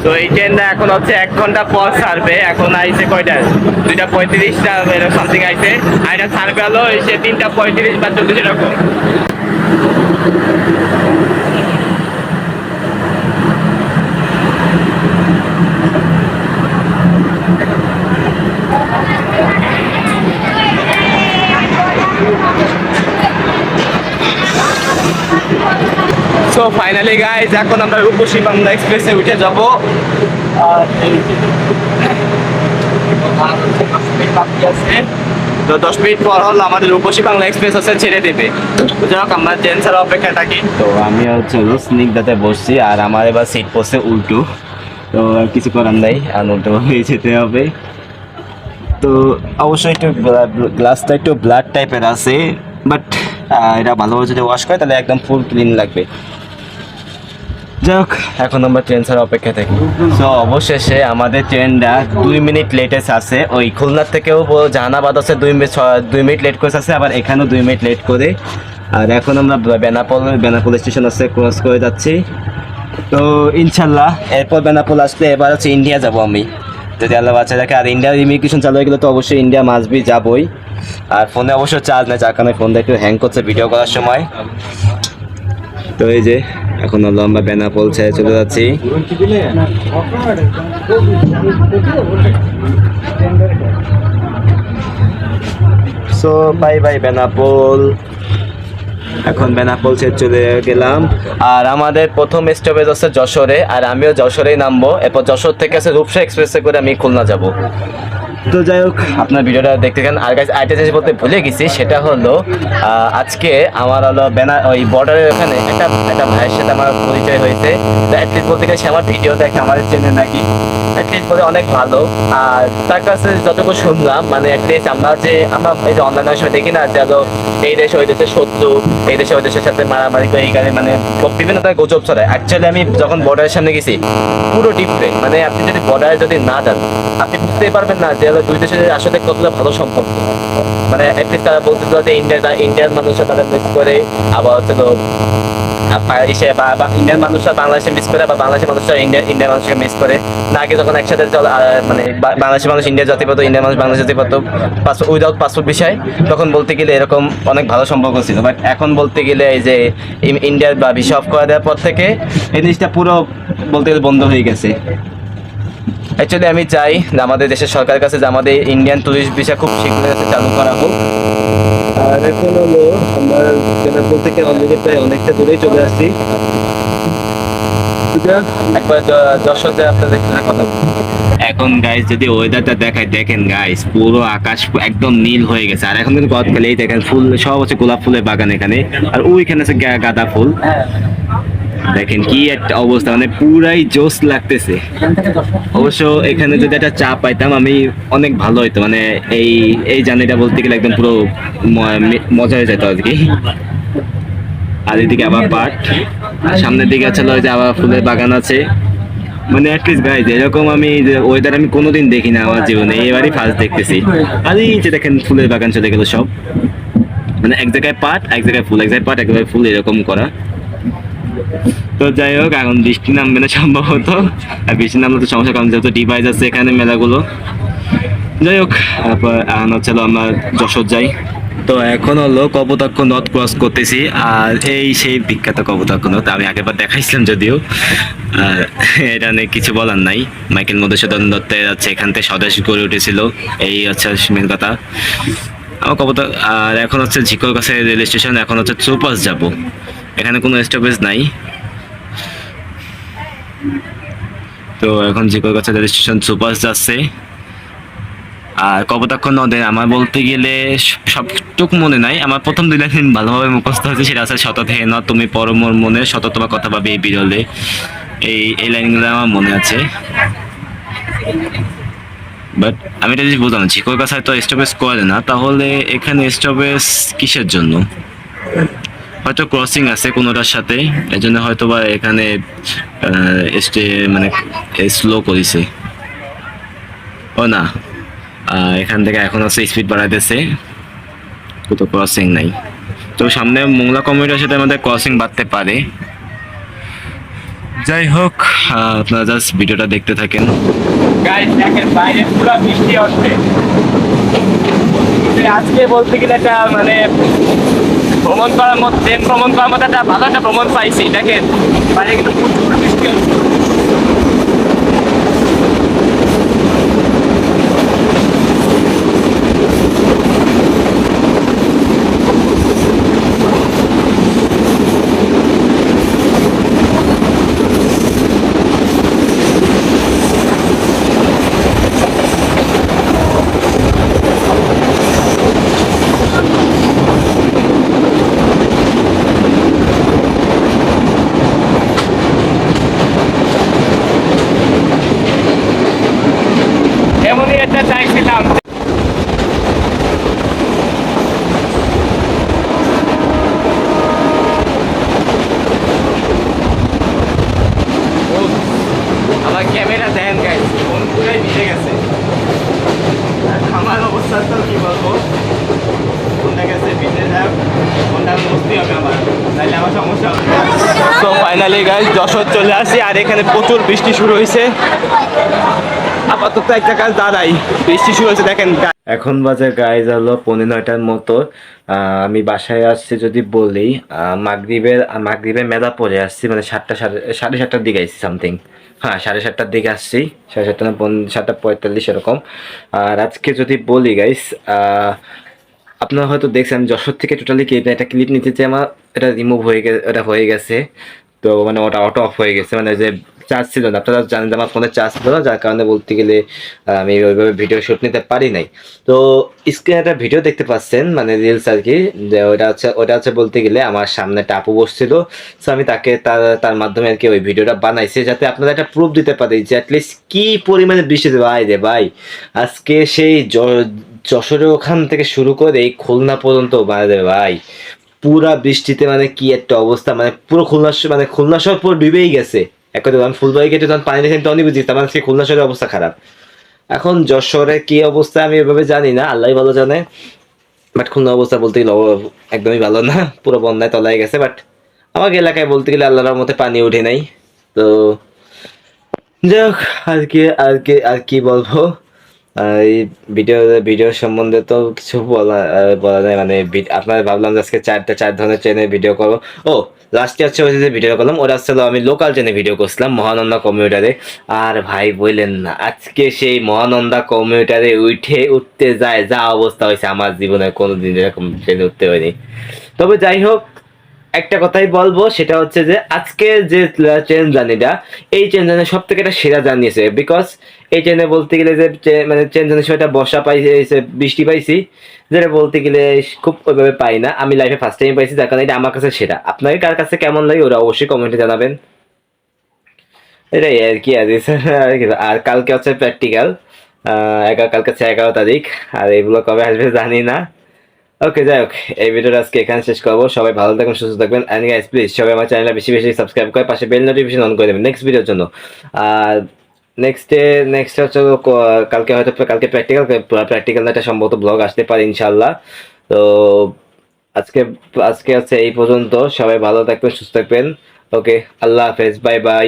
Speaker 1: তো এই ট্রেনটা এখন হচ্ছে 1 ঘন্টা পর ছাড়বে। এখন আইছে কয়টা, 2:35 এরকম সামথিং আইছে। আর এটা ছাড়বে হলো এসে 3:35 বা 40 এরকম। সো ফাইনালি গাইজ এখন আমরা রূপসী বাংলা এক্সপ্রেসে উঠে যাব। তো 10 মিনিট পর হলো আমাদের রূপসী বাংলা এক্সপ্রেস হচ্ছে ছেড়ে দেবে। তো যাই হোক আমরা ট্রেন ছাড়া অপেক্ষা থাকি। তো আমি হচ্ছে স্নিগ্ধাতে বসছি আর আমার এবার সিট পড়ছে উল্টো। তো আর কিছু করার নাই, আর উল্টো হয়ে যেতে হবে। তো অবশ্যই একটু গ্লাসটা একটু ব্লাড টাইপের আছে, বাট এটা ভালোভাবে যদি ওয়াশ করে তাহলে একদম ফুল ক্লিন লাগবে। যাই হোক এখন আমরা ট্রেন ছাড়া অপেক্ষা থাকি। তো অবশেষে আমাদের ট্রেনটা 2 মিনিট লেটেস্ট আছে। ওই খুলনার থেকেও জাহানাবাদ আছে 2 মিনিট লেট করে আছে, আবার এখানেও 2 মিনিট লেট করে। আর এখন আমরা বেনাপোল স্টেশন আছে ক্রস করে যাচ্ছি। তো ইনশাল্লাহ এরপর বেনাপোল আসলে এবার হচ্ছে ইন্ডিয়া যাব আমি, যদি আল্লাহ বাচ্চা দেখে। আর ইন্ডিয়ার ইমিগ্রেশন চালু হয়ে গেলে তো অবশ্যই ইন্ডিয়া মাসবি যাবই। আর ফোনে অবশ্য চার্জ নেই, যার কারণে ফোনটা একটু হ্যাং করছে ভিডিও করার সময়। তো এই যে এখন হলো আমরা বেনাপোল ছেড়ে চলে যাচ্ছি। So bye bye Benapole. এখন বেনাপোল ছেড়ে চলে গেলাম। আর আমাদের প্রথম স্টপেজ আছে যশোরে, আর আমিও যশোরেই নামবো। এরপর যশোর থেকে আছে রূপসা এক্সপ্রেসে করে আমি খুলনা যাব। তো যাই হোক আপনার ভিডিওটা দেখতে থাকেন। আর গাইস আরেকটা জিনিস বলতে ভুলে গেছি, সেটা হলো আজকে আমার হলো ওই বর্ডারের ওখানে একটা ভাইয়ের সাথে আমার পরিচয় হয়েছে। তো অ্যাটলিস্ট বলতে গেলে সে আমার ভিডিও দেখে, আমার চেনে নাকি, অ্যাটলিস্ট বলে অনেক ভালো। আর তার কাছে যতটুকু শুনলাম, মানে অ্যাটলিস্ট আমরা এই যে অনলাইনের সময় দেখি না যে হলো এই দেশে ওই দেশের শত্রু, এই দেশে ওই দেশের সাথে মারামারি করে এই গাড়ি, মানে বিভিন্ন ধরনের গুজব ছড়ায়। অ্যাকচুয়ালি আমি যখন বর্ডারের সামনে গেছি পুরো ডিফারেন্ট। মানে আপনি যদি বর্ডারে যদি না যান আপনি বুঝতেই পারবেন না যে দুই দেশের আসলে কতটা ভালো সম্পর্ক। মানে অ্যাটলিস্ট তারা বলতে যে ইন্ডিয়ান মানুষরা তারা মিস করে, আবার হচ্ছে তো ইন্ডিয়ান মানুষরা বাংলাদেশে মিস করে, বা বাংলাদেশের মানুষরা ইন্ডিয়ান মানুষকে মিস করে। না আগে যখন একসাথে মানে বাংলাদেশের মানুষ ইন্ডিয়া জাতি পাতো, ইন্ডিয়ান মানুষ বাংলাদেশ জাতি পাতো উইদাউট পাসপোর্ট বিষয়, তখন বলতে গেলে এরকম অনেক ভালো সম্পর্ক ছিল। বাট এখন বলতে গেলে এই যে ইন্ডিয়ার বা ভিসা অফ করে দেওয়ার পর থেকে এই জিনিসটা পুরো বলতে গেলে বন্ধ হয়ে গেছে। অ্যাকচুয়ালি আমি চাই আমাদের দেশের সরকারের কাছে যে আমাদের ইন্ডিয়ান টুরিস্ট ভিসা খুব শীঘ্রই চালু করা হোক। আর এখন হলো আমরা বেনাপোল থেকে অলরেডি প্রায় অনেকটা দূরেই চলে আসছি। একবার যশোর যায় আপনাদের কথা। এখন গাইস যদি ওয়েদারটা দেখায়, দেখেন গাইস পুরো আকাশ একদম নীল হয়ে গেছে। আর এখন কিন্তু গতকাল এই দেখেন ফুল সব হচ্ছে গোলাপ ফুলের বাগান এখানে, আর ওইখানে আছে গাঁদা ফুল। দেখেন কি একটা অবস্থা, মানে পুরাই জোস লাগতেছে। অবশ্য এখানে যদি একটা চা পাইতাম আমি অনেক ভালো হইতো, মানে এই জার্নিটা বলতে গেলে একদম পুরো মজা হয়ে যেত আর কি। আর এদিকে আবার পাট, আর সামনের দিকে আছে যে আবার ফুলের বাগান আছে। মানে অ্যাটলিস্ট গাইজ এরকম আমি ওয়েদার আমি কোনোদিন দেখি না আমার জীবনে, এবারই ফার্স্ট দেখতেছি। আর এই যে দেখেন ফুলের বাগান চলে গেল সব, মানে এক জায়গায় পাট এক জায়গায় ফুল, এক জায়গায় পাট এক জায়গায় ফুল, এরকম করা। তো যাই হোক এখন বৃষ্টি নামবে না সম্ভবত, আর বৃষ্টি নামলে তো সমস্যা, কারণ যেহেতু ডিভাইস আছে এখানে মেলাগুলো। যাই হোক এখন হচ্ছে আমরা যশোর যাই। তো এখন হলো কপোতাক্ষ নদ ক্রস করতেছি, আর এই সেই বিখ্যাত কপোতাক্ষ নদ আমি আগেরবার দেখাইছিলাম যদিও। আর এটা নিয়ে কিছু বলার নাই, মাইকেল মধুসূদন দত্তের যাচ্ছে এখান থেকে স্বদেশ গড়ে উঠেছিল, এই হচ্ছে মেন কথা। আমার কপোতাক্ষ। আর এখন হচ্ছে ঝিকর কাছে রেল স্টেশন, এখন হচ্ছে চৌপাস যাব, এখানে কোনো স্টপেজ নাই। তো এখন ঝিকর কাছে রেল স্টেশন চৌপাস যাচ্ছে। আর কপোতাক্ষ নদে আমার বলতে গেলে সবটুক মনে নাই, আমার প্রথম 2 লাইন ভালোভাবে মুখস্থ হয়েছে, সেটা আছে শত হে ন তুমি পরমর মনে, শত তোমার কথা ভাবে এই বিরলে, এই লাইনগুলো আমার মনে আছে। বাট আমি এটা যদি বুঝলাম ঝিকর কাছে তো স্টপেজ করে না, তাহলে এখানে স্টপেজ কিসের জন্য? হয়তো ক্রসিং আছে কোনোটার সাথে, এই জন্য হয়তো বা এখানে মানে স্লো করেছে। ও না, এখান থেকে এখন হচ্ছে স্পিড বাড়াইতেছে, তো ক্রসিং নাই। তো সামনে মোংলা কমিউনিটির সাথে আমাদের ক্রসিং বাড়তে পারে। যাই হোক, আপনারা জাস্ট ভিডিওটা দেখতে থাকেন। গাইস দেখেন বাইরে পুরো বৃষ্টি হচ্ছে। আজকে বলতে গেলে একটা মানে ভ্রমণ করার মধ্যে একটা ভালো একটা ভ্রমণ পাইছি। দেখেন বাইরে কিন্তু প্রচুর বৃষ্টি হচ্ছে। এমনই একটা চাইছিলাম। আমার ক্যামেরা দেন গাইস, ফোন পুরাই ভিজে গেছে। আমার অবস্থা তো কি বলবো, ফোনটা গেছে ভিজে যাক, ফোনটা মুছতে হবে আমার, নাহলে আমার সমস্যা হবে। তো ফাইনালি গাইস যশোর চলে আসি, আর এখানে প্রচুর বৃষ্টি শুরু হয়েছে। আপাতত একটা কাজ দাঁড়াই, বৃষ্টি শুরু হয়েছে দেখেন। এখন বাজে গাইজ হলো 9:30টার মতো। আমি বাসায় আসছি যদি বলি, মাগরিবের মেলা পরে আসছি, মানে 7:30টার দিকে আসছি সামথিং। হ্যাঁ 7:30টার দিকে আসছি, 7:30 না 7:45 এরকম। আর আজকে যদি বলি গাইস, আপনারা হয়তো দেখছেন যশোর থেকে টোটালি একটা ক্লিপ নিতে যে আমার এটা রিমুভ হয়ে গেছে, এটা হয়ে গেছে। তো মানে ওটা অটো অফ হয়ে গেছে, মানে যে চার্জ ছিল না, আপনারা জানেন যে আমার ফোনে চার্জ ছিল না, যার কারণে বলতে গেলে আমি ওইভাবে ভিডিও শুট নিতে পারি নাই। তো স্ক্রিনে একটা ভিডিও দেখতে পাচ্ছেন, মানে রিলস আর কি, যে ওটা হচ্ছে বলতে গেলে আমার সামনে একটা আপু বসছিল। সো আমি তাকে তার মাধ্যমে আর কি ওই ভিডিওটা বানাইছি, যাতে আপনারা একটা প্রুফ দিতে পারি যে অ্যাটলিস্ট কি পরিমাণে বৃষ্টি ভাই রে ভাই। আজকে সেই যশোরের ওখান থেকে শুরু করে এই খুলনা পর্যন্ত মানে ভাই পুরা বৃষ্টিতে মানে কি একটা অবস্থা, মানে পুরো খুলনা শহর পুরো ডুবেই গেছে। এক কথা আমি ফুলবাড়ি গেটে যখন পানি দেখেন তখনই বুঝি তার মানে আজকে খুলনা শহরের অবস্থা খারাপ। এখন যশোরে কি অবস্থা আমি এভাবে জানি না, আল্লাহ ভালো জানে। বাট খুলনা অবস্থা বলতে গেলে একদমই ভালো না, পুরো বন্যায় তলায় গেছে। বাট আমাকে এলাকায় বলতে গেলে আল্লাহর মতে পানি উঠে নাই। তো যাই হোক, আর কি বলবো। এই ভিডিও সম্বন্ধে তো কিছু বলা যায়, মানে আপনার ভাবলাম যে আজকে চার ধরনের ট্রেনের ভিডিও করবো। ও লাস্টে হচ্ছে ওই যে ভিডিও করলাম ওটা আসলে আমি লোকাল ট্রেনে ভিডিও করছিলাম মহানন্দা কমিউটারে। আর ভাই বললেন না, আজকে সেই মহানন্দা কমিউটারে উঠতে যায় যা অবস্থা হয়েছে, আমার জীবনে কোনোদিন এরকম ট্রেনে উঠতে হয়নি। তবে যাই হোক, একটা কথাই বলবো, সেটা হচ্ছে যে আজকে যে ট্রেন জার্নিটা, এই ট্রেন জার্নি সব থেকে একটা সেরা জার্নি আছে। বিকজ এই ট্রেনে বলতে গেলে যে মানে ট্রেন জার্নির সময়টা বর্ষা পাইছি, বৃষ্টি পাইছি, যেটা বলতে গেলে খুব ওইভাবে পাই না, আমি লাইফে ফার্স্ট টাইম পাইছি, যার কারণে এটা আমার কাছে সেরা। আপনাকে কার কাছে কেমন লাগে ওরা অবশ্যই কমেন্টে জানাবেন। এটাই আর কি আর কালকে হচ্ছে প্র্যাকটিক্যাল, কালকে হচ্ছে 11 তারিখ। আর এগুলো কবে আসবে জানি না। ওকে যাই হোক, এই ভিডিওটা আজকে এখানে শেষ করবো। সবাই ভালো থাকবেন, সুস্থ থাকবেন, এন্ড গাইস প্লিজ সবাই আমার চ্যানেলটা বেশি বেশি সাবস্ক্রাইব করে পাশে বেল নোটিফিকেশন অন করে দেবেন নেক্সট ভিডিওর জন্য। আর নেক্সট হচ্ছে কালকে প্র্যাকটিক্যাল একটা সম্ভবত ব্লগ আসতে পারে ইনশাল্লাহ। তো আজকে আজকে হচ্ছে এই পর্যন্ত, সবাই ভালো থাকবেন, সুস্থ থাকবেন। ওকে, আল্লাহ হাফেজ, বাই বাই।